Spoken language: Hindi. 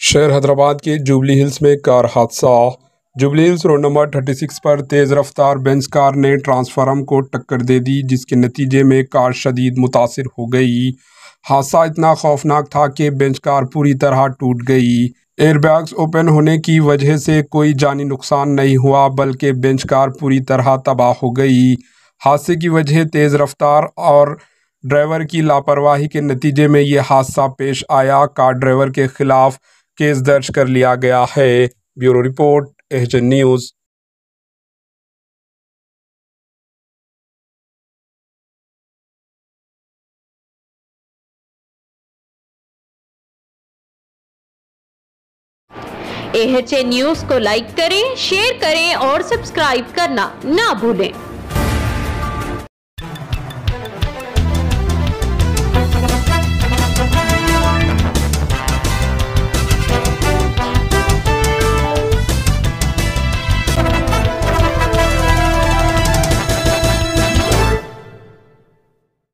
शहर हैदराबाद के जुबली हिल्स में कार हादसा। जुबली हिल्स रोड नंबर 36 पर तेज़ रफ्तार बेंज कार ने ट्रांसफार्मर को टक्कर दे दी, जिसके नतीजे में कार शदीद मुतासिर हो गई। हादसा इतना खौफनाक था कि बेंज कार पूरी तरह टूट गई। एयरबैग्स ओपन होने की वजह से कोई जानी नुकसान नहीं हुआ, बल्कि बेंज कार पूरी तरह तबाह हो गई। हादसे की वजह तेज़ रफ्तार और ड्राइवर की लापरवाही के नतीजे में ये हादसा पेश आया। कार ड्राइवर के खिलाफ केस दर्ज कर लिया गया है। Bureau report, HN news. HN news को लाइक करें, शेयर करें और सब्सक्राइब करना ना भूलें।